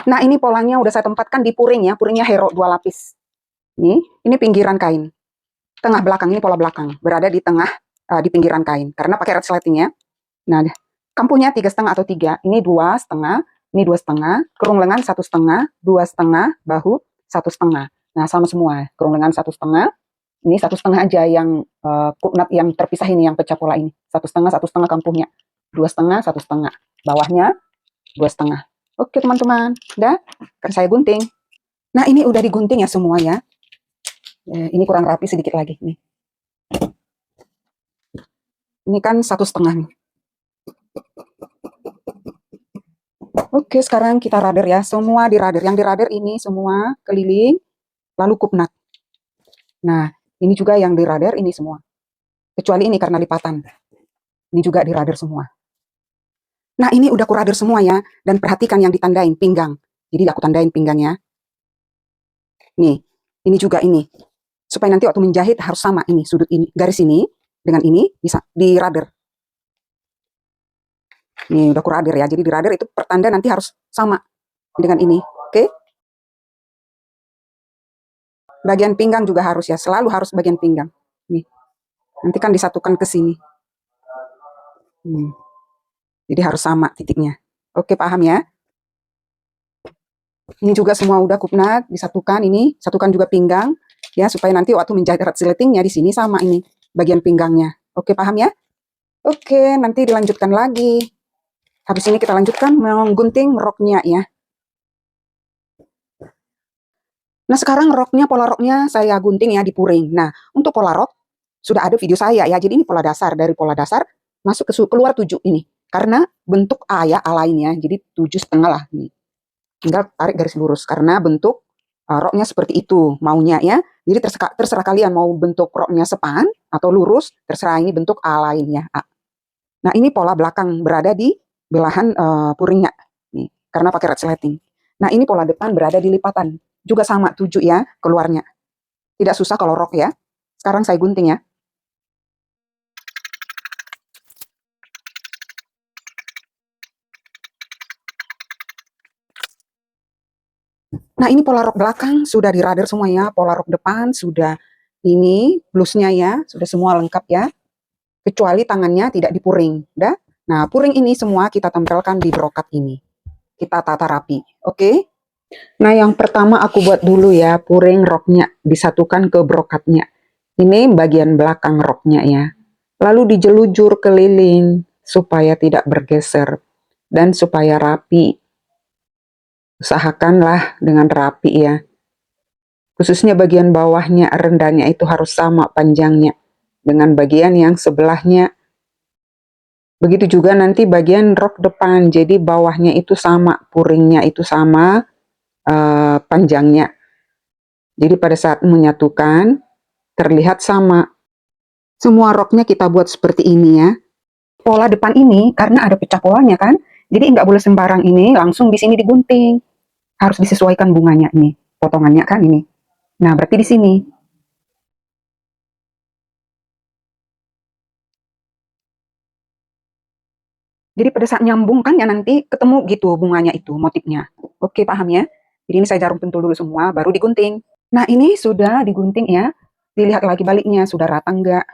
Nah, ini polanya udah saya tempatkan di puring ya, puringnya hero 2 lapis. Ini pinggiran kain. Tengah belakang, ini pola belakang. Berada di tengah, di pinggiran kain. Karena pakai resleting ya. Nah, kampuhnya 3,5 atau 3. Ini 2,5, ini 2,5. Kerung lengan 1,5, 2,5, bahu 1,5. Nah, sama semua. Kerung lengan 1,5. Ini 1,5 aja yang kupnat yang terpisah ini, yang pecah pola ini. 1,5, 1,5 kampuhnya. 2,5, 1,5. Bawahnya 2,5. Oke teman-teman, udah kan saya gunting. Nah ini udah digunting ya semua ya. Ini kurang rapi sedikit lagi nih. Ini kan 1,5 nih. Oke sekarang kita rader ya, semua dirader. Yang dirader ini semua keliling, lalu kupnat. Nah ini juga yang dirader ini semua. Kecuali ini karena lipatan. Ini juga dirader semua. Nah ini udah kurader semua ya. Dan perhatikan yang ditandain pinggang. Jadi aku tandain pinggangnya. Nih, ini juga ini. Supaya nanti waktu menjahit harus sama ini, sudut ini, garis ini dengan ini bisa dirader. Nih udah kurader ya. Jadi dirader itu pertanda nanti harus sama dengan ini. Oke? Bagian pinggang juga harus ya, selalu harus bagian pinggang. Nih. Nanti kan disatukan ke sini. Jadi harus sama titiknya. Oke, paham ya? Ini juga semua udah kupnat, disatukan ini, satukan juga pinggang ya supaya nanti waktu menjahit resletingnya di sini sama ini bagian pinggangnya. Oke, paham ya? Oke, nanti dilanjutkan lagi. Habis ini kita lanjutkan menggunting roknya ya. Nah, sekarang roknya, pola roknya saya gunting ya di puring. Nah, untuk pola rok sudah ada video saya ya. Jadi ini pola dasar, dari pola dasar masuk ke keluar 7 ini. Karena bentuk A ya, A lainnya. Jadi 7,5 lah nih. Tinggal tarik garis lurus karena bentuk roknya seperti itu maunya ya. Jadi terserah kalian mau bentuk roknya sepan atau lurus, terserah, ini bentuk A lainnya. A. Nah, ini pola belakang berada di belahan puringnya nih, karena pakai resleting. Nah, ini pola depan berada di lipatan. Juga sama 7 ya keluarnya. Tidak susah kalau rok ya. Sekarang saya gunting ya. Nah, ini pola rok belakang sudah dirader semua ya. Pola rok depan sudah ini blusnya ya, sudah semua lengkap ya. Kecuali tangannya tidak dipuring. Udah? Nah, puring ini semua kita tempelkan di brokat ini. Kita tata rapi. Oke? Nah, yang pertama aku buat dulu ya, puring roknya disatukan ke brokatnya. Ini bagian belakang roknya ya. Lalu dijelujur keliling supaya tidak bergeser dan supaya rapi. Usahakanlah dengan rapi ya. Khususnya bagian bawahnya, rendahnya itu harus sama panjangnya dengan bagian yang sebelahnya. Begitu juga nanti bagian rok depan, jadi bawahnya itu sama, puringnya itu sama panjangnya. Jadi pada saat menyatukan, terlihat sama. Semua roknya kita buat seperti ini ya. Pola depan ini, karena ada pecah polanya kan, jadi nggak boleh sembarang ini, langsung di sini digunting. Harus disesuaikan bunganya nih, potongannya kan ini. Nah, berarti di sini. Jadi pada saat nyambung kan ya nanti ketemu gitu bunganya itu, motifnya. Oke, paham ya? Jadi ini saya jarum pentul dulu semua, baru digunting. Nah, ini sudah digunting ya. Dilihat lagi baliknya, sudah rata enggak?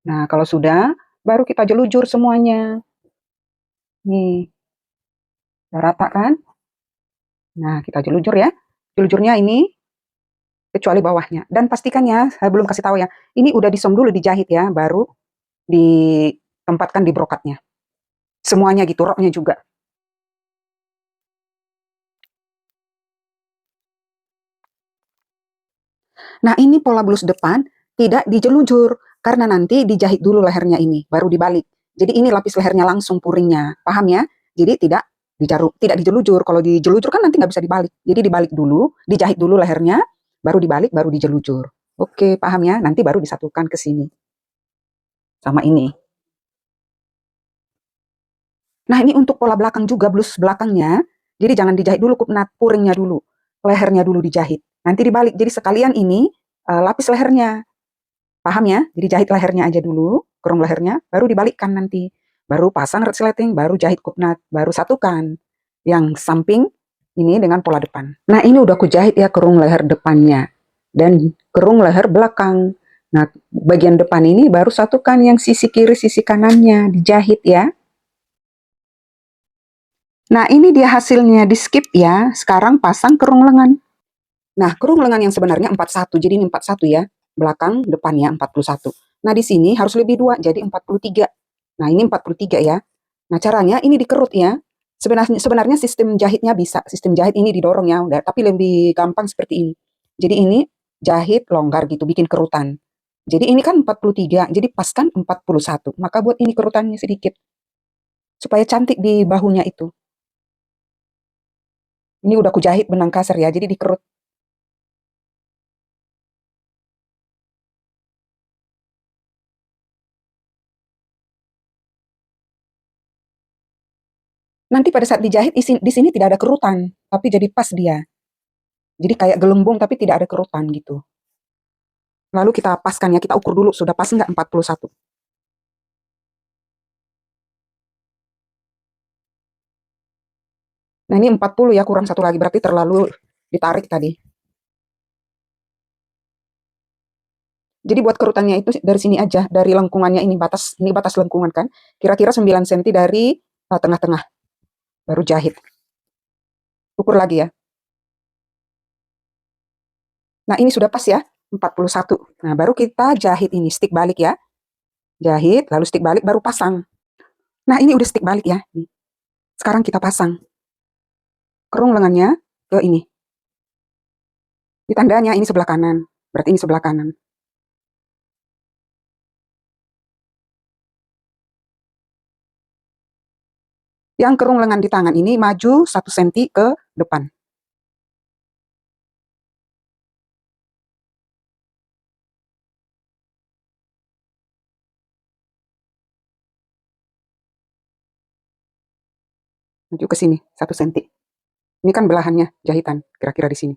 Nah, kalau sudah, baru kita jelujur semuanya. Nih, udah rata kan? Nah, kita jelujur ya. Jelujurnya ini, kecuali bawahnya. Dan pastikan ya, saya belum kasih tahu ya, ini udah disom dulu, dijahit ya, baru ditempatkan di brokatnya. Semuanya gitu, roknya juga. Nah, ini pola blus depan tidak dijelujur, karena nanti dijahit dulu lehernya ini, baru dibalik. Jadi ini lapis lehernya langsung puringnya, paham ya? Jadi tidak dijelujur. Kalau dijelujur kan nanti nggak bisa dibalik. Jadi dibalik dulu, dijahit dulu lehernya, baru dibalik, baru dijelujur. Oke, paham ya? Nanti baru disatukan ke sini. Sama ini. Nah, ini untuk pola belakang juga, blus belakangnya. Jadi jangan dijahit dulu kupnat, puringnya dulu. Lehernya dulu dijahit. Nanti dibalik. Jadi sekalian ini lapis lehernya. Paham ya? Jadi jahit lehernya aja dulu, kurung lehernya, baru dibalikkan nanti. Baru pasang resleting, baru jahit kupnat, baru satukan. Yang samping Ini dengan pola depan. Nah, ini udah aku jahit ya kerung leher depannya dan kerung leher belakang. Nah, bagian depan ini baru satukan yang sisi kiri, sisi kanannya dijahit ya. Nah, ini dia hasilnya, di skip ya. Sekarang pasang kerung lengan. Nah, kerung lengan yang sebenarnya 41, jadi ini 41 ya. Belakang, depannya 41. Nah, di sini harus lebih 2, jadi 43. Nah, ini 43 ya. Nah, caranya ini dikerut ya. Sebenarnya sistem jahitnya bisa. Sistem jahit ini didorong ya, udah, tapi lebih gampang seperti ini. Jadi ini jahit longgar gitu, bikin kerutan. Jadi ini kan 43, jadi paskan 41. Maka buat ini kerutannya sedikit. Supaya cantik di bahunya itu. Ini udah kujahit benang kasar ya, jadi dikerut. Nanti pada saat dijahit, di sini tidak ada kerutan, tapi jadi pas dia. Jadi kayak gelembung, tapi tidak ada kerutan gitu. Lalu kita paskan ya, kita ukur dulu, sudah pas nggak 41. Nah ini 40 ya, kurang satu lagi, berarti terlalu ditarik tadi. Jadi buat kerutannya itu dari sini aja, dari lengkungannya ini batas lengkungan kan. Kira-kira 9 cm dari tengah-tengah, baru jahit. Ukur lagi ya. Nah ini sudah pas ya, 41. Nah baru kita jahit ini, stick balik ya. Jahit, lalu stick balik, baru pasang. Nah ini udah stick balik ya. Sekarang kita pasang kerung lengannya ke ini. Di tandanya ini sebelah kanan, berarti ini sebelah kanan. Yang kerung lengan di tangan ini maju 1 cm ke depan. Maju ke sini 1 cm. Ini kan belahannya jahitan, kira-kira di sini.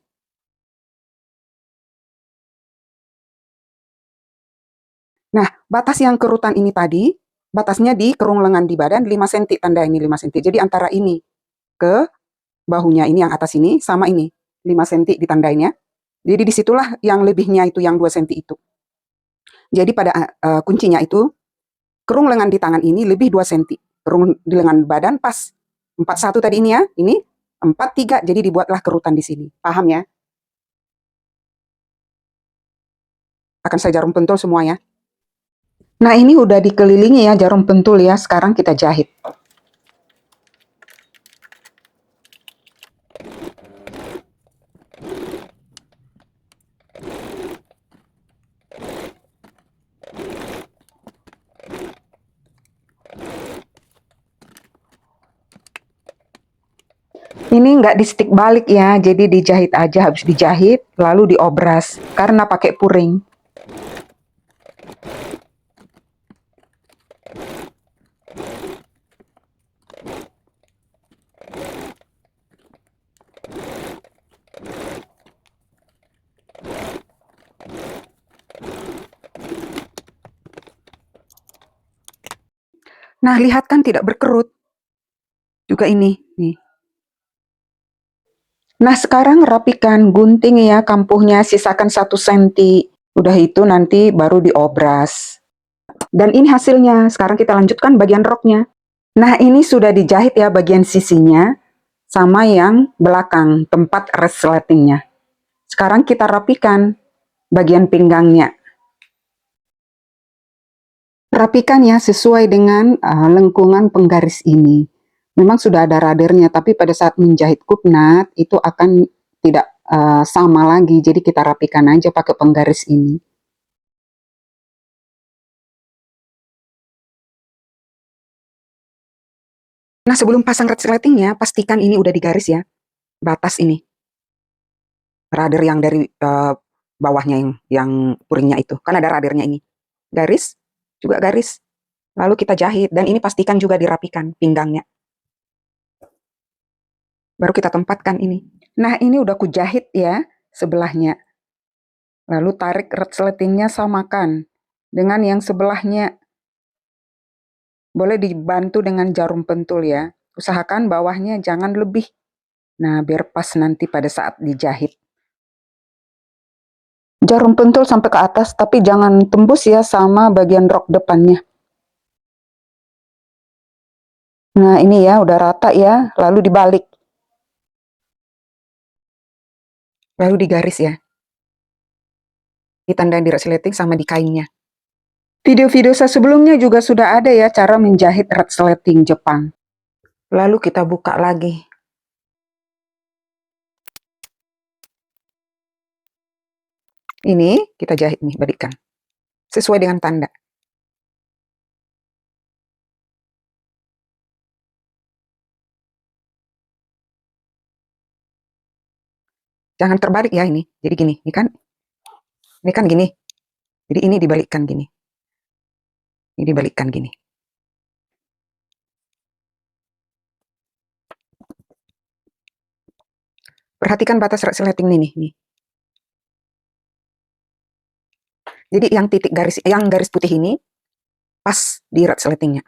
Nah, batas yang kerutan ini tadi, batasnya di kerung lengan di badan 5 cm, tanda ini 5 cm. Jadi antara ini ke bahunya ini yang atas ini sama ini 5 cm ditandainya. Jadi disitulah yang lebihnya itu yang 2 cm itu. Jadi pada kuncinya itu kerung lengan di tangan ini lebih 2 cm. Kerung di lengan badan pas 41 tadi ini ya, ini 43, jadi dibuatlah kerutan di sini. Paham ya? Akan saya jarum pentul semua ya. Nah ini udah dikelilingi ya jarum pentul ya, sekarang kita jahit. Ini nggak di stick balik ya, jadi dijahit aja, habis dijahit lalu diobras karena pakai puring. Nah lihat kan tidak berkerut. Juga ini nih. Nah sekarang rapikan, gunting ya kampuhnya, sisakan 1 cm. Udah itu nanti baru diobras. Dan ini hasilnya, sekarang kita lanjutkan bagian roknya. Nah ini sudah dijahit ya bagian sisinya, sama yang belakang, tempat resletingnya. Sekarang kita rapikan bagian pinggangnya. Rapikan ya sesuai dengan lengkungan penggaris ini. Memang sudah ada radernya, tapi pada saat menjahit kupnat itu akan tidak sama lagi. Jadi kita rapikan aja pakai penggaris ini. Nah sebelum pasang resletingnya, pastikan ini udah digaris ya, batas ini. Rader yang dari bawahnya yang puringnya itu. Kan ada radernya ini. Garis, juga garis. Lalu kita jahit, dan ini pastikan juga dirapikan pinggangnya. Baru kita tempatkan ini. Nah ini udah kujahit ya sebelahnya. Lalu tarik resletingnya samakan dengan yang sebelahnya. Boleh dibantu dengan jarum pentul ya. Usahakan bawahnya jangan lebih Nah, biar pas nanti pada saat dijahit. Jarum pentul sampai ke atas, tapi jangan tembus ya sama bagian rok depannya. Nah, ini ya udah rata ya, lalu dibalik. Lalu digaris ya. Ditandai di resleting sama di kainnya. Video-video saya sebelumnya juga sudah ada ya cara menjahit resleting Jepang. Lalu kita buka lagi. Ini kita jahit nih, balikkan. Sesuai dengan tanda. Jangan terbalik ya ini. Jadi gini, ini kan gini. Jadi ini dibalikkan gini. Ini dibalikkan gini. Perhatikan batas resleting ini nih. Jadi yang titik garis, yang garis putih ini pas di resletingnya.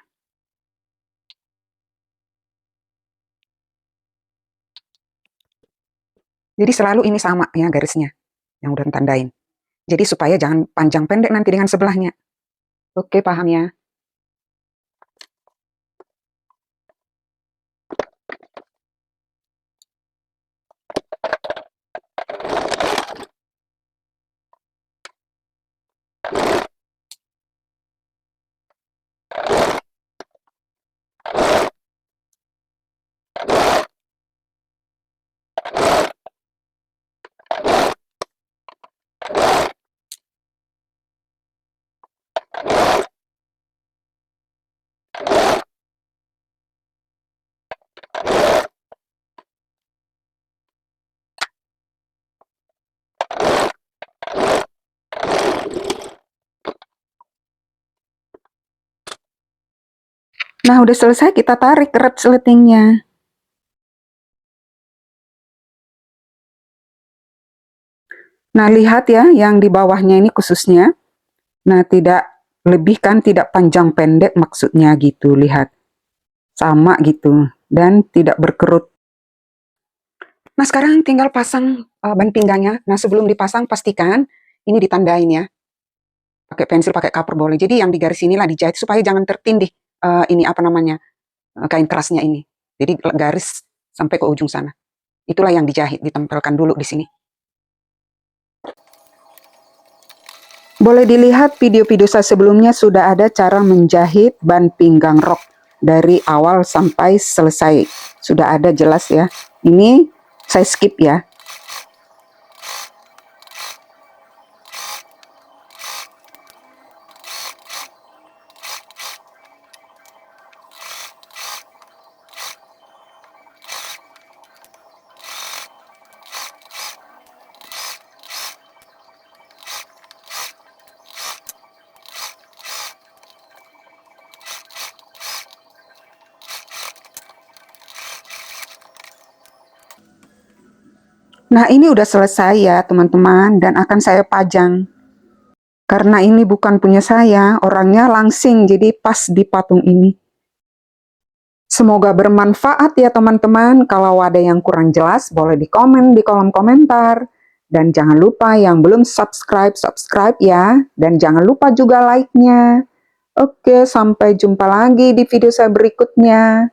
Jadi selalu ini sama ya garisnya yang udah tandain. Jadi supaya jangan panjang pendek nanti dengan sebelahnya. Oke, paham ya? Nah, udah selesai, kita tarik resletingnya. Nah, lihat ya, yang di bawahnya ini khususnya. Nah, tidak lebih kan, tidak panjang pendek maksudnya gitu, lihat. Sama gitu, dan tidak berkerut. Nah, sekarang tinggal pasang ban pinggangnya. Nah, sebelum dipasang, pastikan ini ditandain ya. Pakai pensil, pakai cover boleh. Jadi yang di garis inilah dijahit, supaya jangan tertindih ini apa namanya, kain kerasnya ini. Jadi garis sampai ke ujung sana. Itulah yang dijahit, ditempelkan dulu di sini. Boleh dilihat video-video saya sebelumnya sudah ada cara menjahit ban pinggang rok dari awal sampai selesai. Sudah ada jelas ya. Ini saya skip ya. Nah, ini udah selesai ya teman-teman, dan akan saya pajang. Karena ini bukan punya saya, orangnya langsing, jadi pas di patung ini. Semoga bermanfaat ya teman-teman. Kalau ada yang kurang jelas, boleh dikomen di kolom komentar. Dan jangan lupa yang belum subscribe, subscribe ya. Dan jangan lupa juga like-nya. Oke, sampai jumpa lagi di video saya berikutnya.